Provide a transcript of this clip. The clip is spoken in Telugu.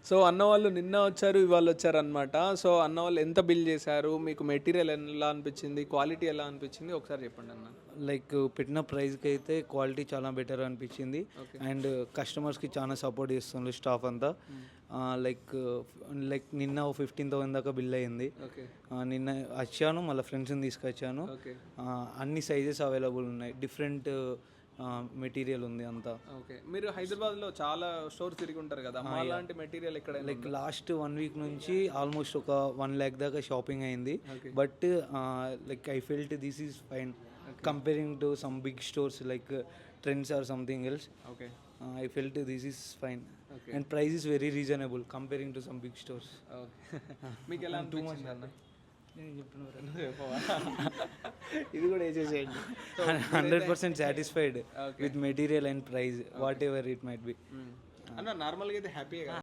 సో అన్న వాళ్ళు నిన్న వచ్చారు, ఇవాళ వచ్చారనమాట. సో అన్న వాళ్ళు ఎంత బిల్ చేశారు, మీకు మెటీరియల్ ఎలా అనిపించింది, క్వాలిటీ ఎలా అనిపించింది ఒకసారి చెప్పండి అన్న. లైక్ పెట్టిన ప్రైస్కి అయితే క్వాలిటీ చాలా బెటర్ అనిపించింది. అండ్ కస్టమర్స్కి చాలా సపోర్ట్ చేస్తున్నారు స్టాఫ్ అంతా. లైక్ లైక్ నిన్న 15,000 దాకా బిల్ అయ్యింది. నిన్న వచ్చాను, మళ్ళీ ఫ్రెండ్స్ని తీసుకొచ్చాను. అన్ని సైజెస్ అవైలబుల్ ఉన్నాయి, డిఫరెంట్ మెటీరియల్ ఉంది అంతా. ఓకే, మీరు హైదరాబాద్లో చాలా స్టోర్స్ తిరిగి ఉంటారు కదా, అలాంటి మెటీరియల్ ఇక్కడ లైక్ లాస్ట్ 1 వీక్ నుంచి ఆల్మోస్ట్ ఒక 1 lakh దాకా షాపింగ్ అయింది. But like I felt this is fine comparing to some big stores like Trends or something else. Okay, I felt this is fine. And price is very reasonable comparing to some big stores. Okay, మీకు ఎలా అనిపించింది అన్న? ఇది కూడా వేసేసేయండి. 100% satisfied with material and price, whatever it might be. అన్న నార్మల్గా అయితే హ్యాపీగా